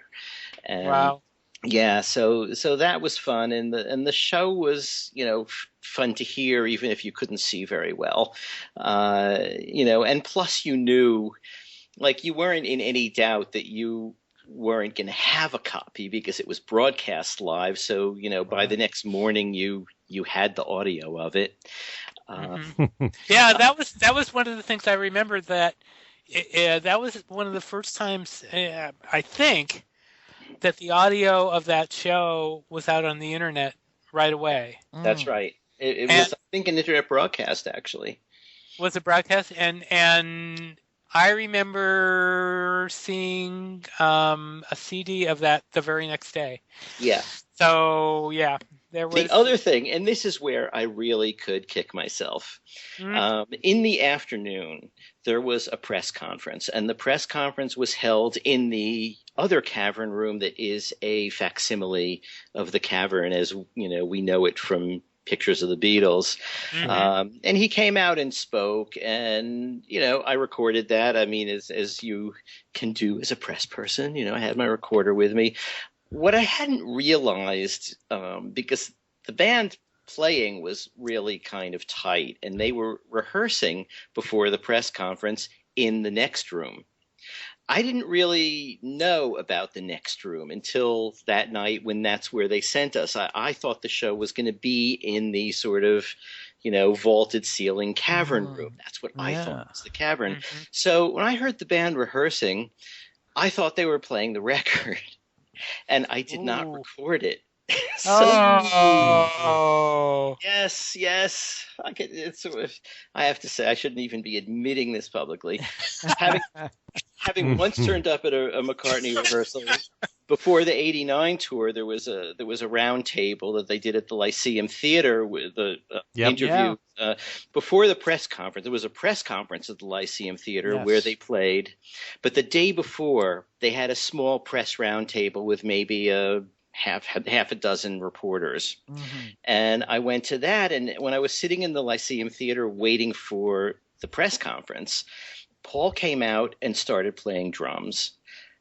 And, wow. Yeah, so that was fun, and the show was fun to hear, even if you couldn't see very well, and plus you knew, like, you weren't in any doubt that you weren't going to have a copy because it was broadcast live. So by the next morning you had the audio of it. Yeah, that was one of the things I remember. That was one of the first times I think that the audio of that show was out on the internet right away. That's right. It was, I think, an internet broadcast, actually. Was it broadcast? And I remember seeing a CD of that the very next day. Yeah. So, yeah. There was... The other thing, and this is where I really could kick myself, in the afternoon, there was a press conference, and the press conference was held in the other cavern room that is a facsimile of the cavern as we know it from pictures of the Beatles. And he came out and spoke, and I recorded that. I mean, as you can do as a press person, I had my recorder with me. What I hadn't realized, because the band playing was really kind of tight, and they were rehearsing before the press conference in the next room. I didn't really know about the next room until that night, when that's where they sent us. I thought the show was going to be in the sort of, vaulted ceiling cavern room. That's what I thought was the cavern. So when I heard the band rehearsing, I thought they were playing the record, and I did not record it. Yes. I have to say, I shouldn't even be admitting this publicly. Having once turned up at a McCartney rehearsal before the '89 tour, there was a round table that they did at the Lyceum Theater with the interview before the press conference. There was a press conference at the Lyceum Theater where they played, but the day before they had a small press round table with maybe half a dozen reporters. And I went to that, and when I was sitting in the Lyceum Theater waiting for the press conference, Paul came out and started playing drums.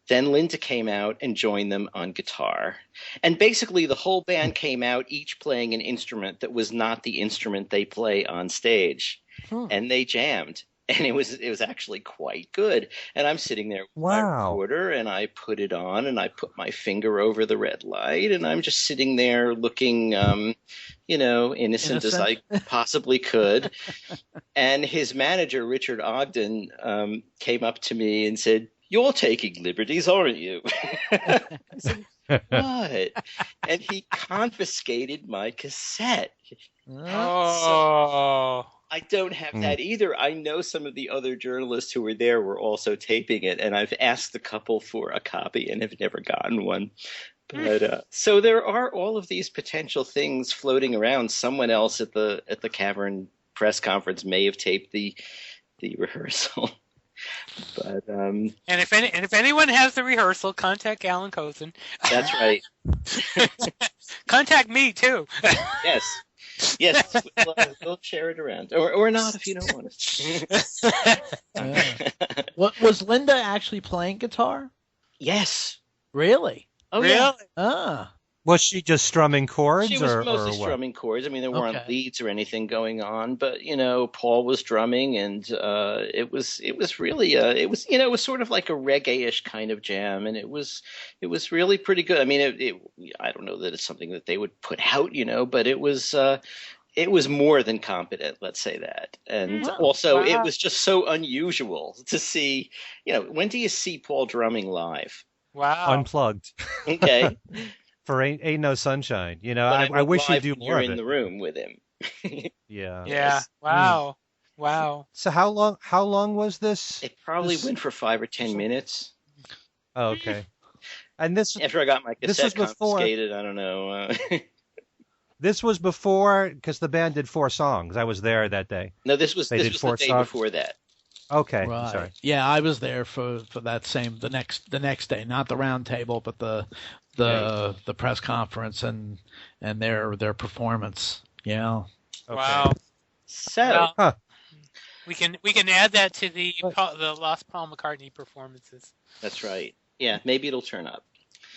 Then Linda came out and joined them on guitar. And basically the whole band came out, each playing an instrument that was not the instrument they play on stage. And they jammed. And it was actually quite good. And I'm sitting there with my recorder, and I put it on, and I put my finger over the red light, and I'm just sitting there looking, innocent as I possibly could. And his manager, Richard Ogden, came up to me and said, "You're taking liberties, aren't you?" I said, "What?" And he confiscated my cassette. Oh. So I don't have that either. I know some of the other journalists who were there were also taping it, and I've asked the couple for a copy and have never gotten one. But so there are all of these potential things floating around. Someone else at the Cavern press conference may have taped the rehearsal. But and if anyone has the rehearsal, contact Allan Kozin. That's right. Contact me too. Yes, we'll share it around, or not if you don't want to. What was Linda actually playing guitar? Yes. Really? Oh, really? Yeah. Ah. Was she just strumming chords? She was or mostly what? strumming chords. I mean, there weren't leads or anything going on, but Paul was drumming, and it was really it was sort of like a reggae-ish kind of jam, and it was really pretty good. I mean, I don't know that it's something that they would put out, but it was more than competent, let's say that. And also, it was just so unusual to see. When do you see Paul drumming live? Wow, unplugged. Okay. For ain't no sunshine. I wish you'd do more you're of it. in the room with him. Yeah. Yeah. Wow. Wow. So how long was this? It probably went for 5 or 10 minutes. Oh, okay. And this after I got my cassette confiscated, before, I don't know. This was before, because the band did 4 songs. I was there that day. No, this was the day songs before that. Okay, right. I'm sorry. Yeah, I was there for that the next day, not the round table, but the press conference and their performance. Yeah. Okay. Wow. So we can add that to the Lost Paul McCartney performances. That's right. Yeah, maybe it'll turn up.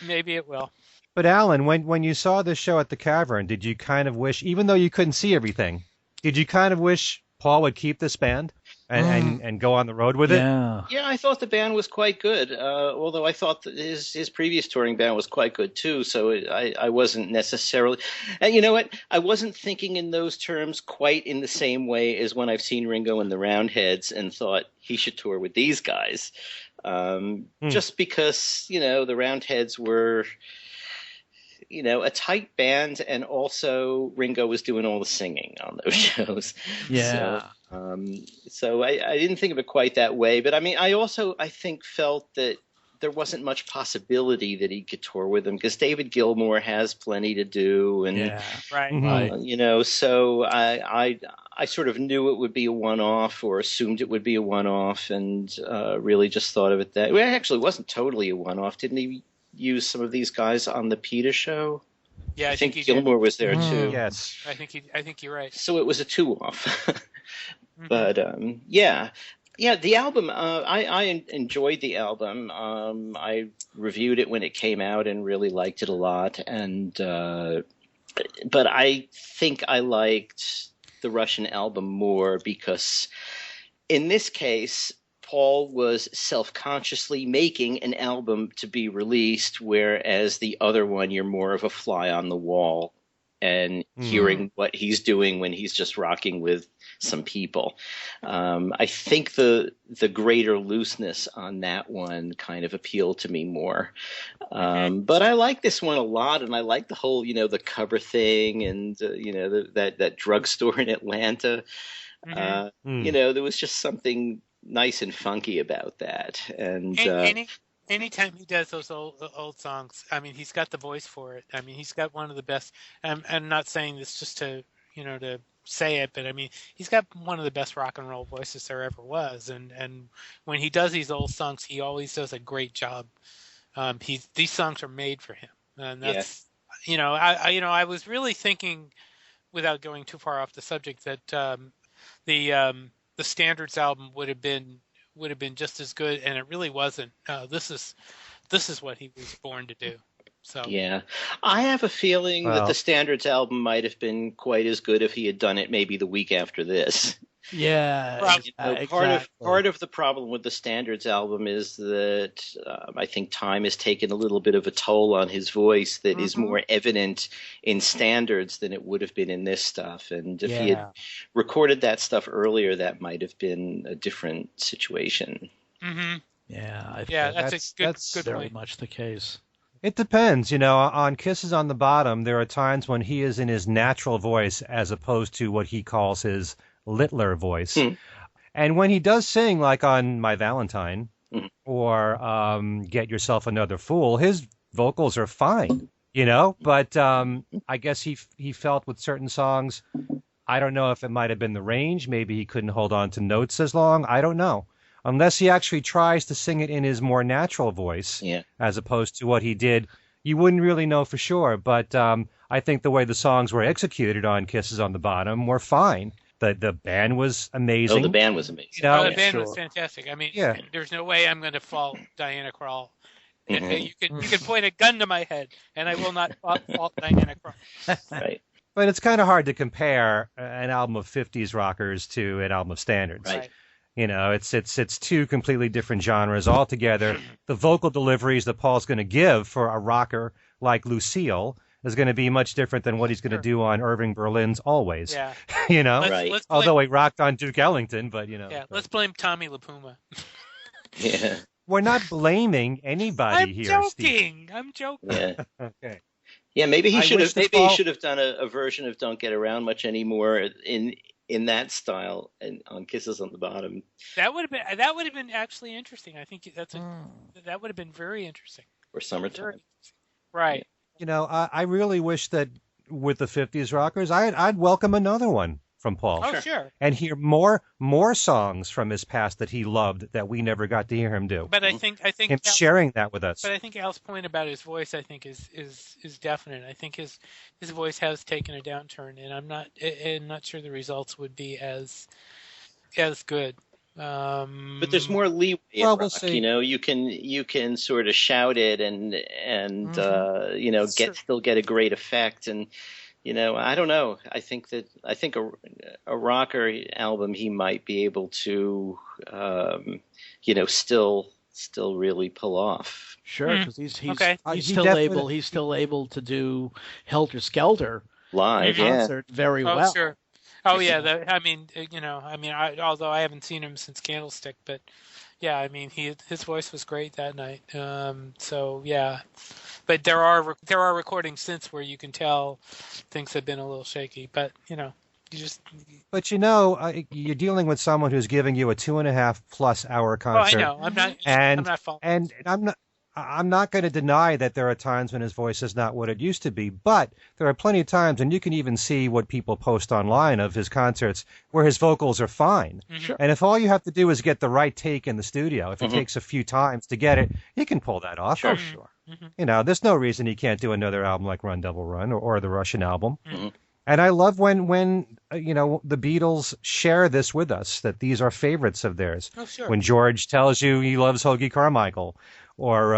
Maybe it will. But Allan, when you saw this show at the Cavern, did you kind of wish, even though you couldn't see everything, did you kind of wish Paul would keep this band and go on the road with it? Yeah, I thought the band was quite good. Although I thought that his previous touring band was quite good too. So I wasn't necessarily, and you know what? I wasn't thinking in those terms quite in the same way as when I've seen Ringo and the Roundheads and thought he should tour with these guys. Just because the Roundheads were a tight band, and also Ringo was doing all the singing on those shows. Yeah. So I didn't think of it quite that way, but I mean, I think felt that there wasn't much possibility that he could tour with them because David Gilmour has plenty to do, and so I sort of knew it would be a one-off, or assumed it would be a one-off, and really just thought of it that way. It actually wasn't totally a one-off. Didn't he use some of these guys on the PETA show? Yeah, I think Gilmour was there too. Yes, I think you're right. So it was a two-off. But the album. I enjoyed the album. I reviewed it when it came out and really liked it a lot. And but I think I liked the Russian album more because, in this case, Paul was self-consciously making an album to be released, whereas the other one, you're more of a fly on the wall and hearing what he's doing when he's just rocking with some people. I think the greater looseness on that one kind of appealed to me more. But I like this one a lot, and I like the whole, the cover thing, and that drugstore in Atlanta. There was just something nice and funky about that. And anytime he does those old songs, I mean, he's got the voice for it. I mean, he's got one of the best. I'm not saying this just to to say it, but I mean, he's got one of the best rock and roll voices there ever was. And when he does these old songs, he always does a great job. These songs are made for him, and that's I was really thinking, without going too far off the subject, that the Standards album would have been just as good, and it really wasn't. This this is what he was born to do. So yeah, I have a feeling that the Standards album might have been quite as good if he had done it maybe the week after this. Yeah, exactly. Part of the problem with the Standards album is that I think time has taken a little bit of a toll on his voice that is more evident in Standards than it would have been in this stuff. And if he had recorded that stuff earlier, that might have been a different situation. Mm-hmm. Yeah, that's good very point. much the case. It depends. On Kisses on the Bottom, there are times when he is in his natural voice as opposed to what he calls his littler voice. And when he does sing, like on My Valentine or Get Yourself Another Fool, his vocals are fine, but I guess he felt with certain songs, I don't know if it might have been the range. Maybe he couldn't hold on to notes as long. I don't know. Unless he actually tries to sing it in his more natural voice, as opposed to what he did, you wouldn't really know for sure. But I think the way the songs were executed on Kisses on the Bottom were fine. The band was amazing. Oh, the band was amazing. The band was fantastic. I mean, there's no way I'm going to fault Diana Krall. You can point a gun to my head, and I will not fault Diana Krall. Right. But it's kind of hard to compare an album of 50s rockers to an album of standards. Right. It's two completely different genres altogether. The vocal deliveries that Paul's going to give for a rocker like Lucille is going to be much different than what he's going to do on Irving Berlin's Always. Yeah. Right. Although he rocked on Duke Ellington, but Yeah, let's blame Tommy LaPuma. Yeah. We're not blaming anybody here, Steve. I'm joking. Yeah. Okay. Yeah, maybe he should have done a version of Don't Get Around Much Anymore in that style and on Kisses on the Bottom. That would have been actually interesting. I think that would have been very interesting. Or Summertime. Right. I really wish that with the 50s rockers, I'd welcome another one from Paul. Oh, sure. And hear more songs from his past that he loved that we never got to hear him do. But I think him sharing that with us. But I think Al's point about his voice, I think, is definite. I think his voice has taken a downturn, and I'm not sure the results would be as good. But there's more leeway in rock. We'll see. You can sort of shout it and still get a great effect. And I don't know. I think a rocker album he might be able to still really pull off. Sure, because he's still able to do Helter Skelter live concert very well. Sure. Oh yeah, although I haven't seen him since Candlestick, but yeah, I mean his voice was great that night. So yeah, but there are recordings since where you can tell things have been a little shaky. But But you're dealing with someone who's giving you a 2.5+ hour concert. Oh, I know. I'm not faulting. And I'm not going to deny that there are times when his voice is not what it used to be, but there are plenty of times, and you can even see what people post online of his concerts, where his vocals are fine. Mm-hmm. And if all you have to do is get the right take in the studio, if it takes a few times to get it, he can pull that off. Sure. Mm-hmm. There's no reason he can't do another album like Run Devil Run or the Russian album. Mm-hmm. And I love when the Beatles share this with us, that these are favorites of theirs. Oh, sure. When George tells you he loves Hoagie Carmichael, or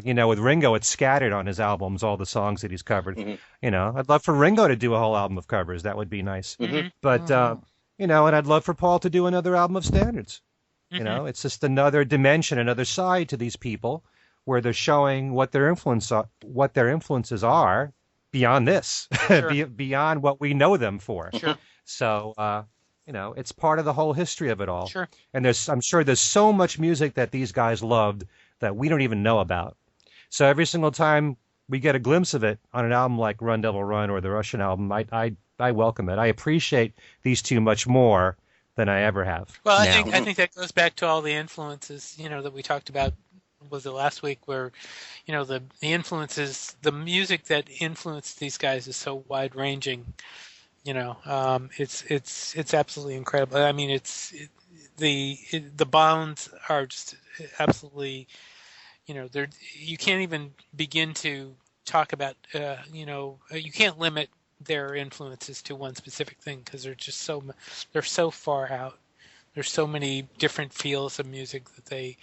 with Ringo, it's scattered on his albums, all the songs that he's covered. Mm-hmm. I'd love for Ringo to do a whole album of covers. That would be nice. Mm-hmm. But and I'd love for Paul to do another album of standards. Mm-hmm. It's just another dimension, another side to these people, where they're showing what their influences are beyond this, Sure. beyond what we know them for. Sure. So, it's part of the whole history of it all. Sure. And I'm sure there's so much music that these guys loved that we don't even know about. So every single time we get a glimpse of it on an album like Run Devil Run or the Russian album, I welcome it. I appreciate these two much more than I ever have. Well, now. I think that goes back to all the influences, that we talked about. Was it last week where, the influences, the music that influenced these guys is so wide ranging. It's absolutely incredible. I mean, the bounds are just absolutely, you can't even begin to talk about, you can't limit their influences to one specific thing because they're so far out. There's so many different feels of music that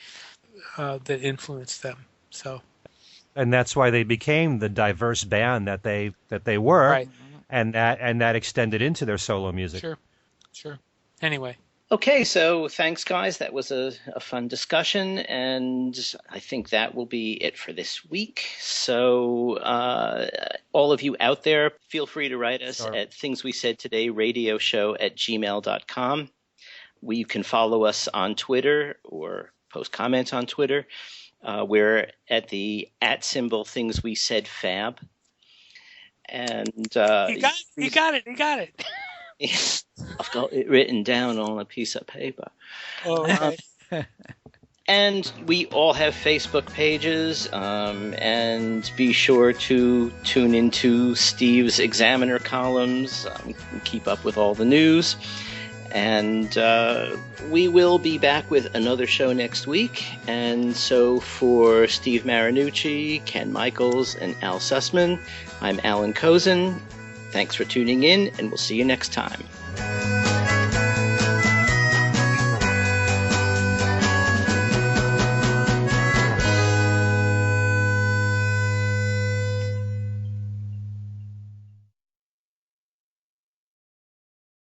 that influence them. So and that's why they became the diverse band that they were, Right. and that extended into their solo music. Sure. Anyway. Okay, so thanks, guys. That was a fun discussion, and I think that will be it for this week. So all of you out there, feel free to write us at thingswesaidtodayradioshow@gmail.com. You can follow us on Twitter or post comments on Twitter. We're at the @ Things We Said Fab. And You got it. I've got it written down on a piece of paper. Oh, right. And we all have Facebook pages, and be sure to tune into Steve's Examiner columns, keep up with all the news. And we will be back with another show next week. And so for Steve Marinucci, Ken Michaels, and Al Sussman, I'm Allan Kozin. Thanks for tuning in, and we'll see you next time.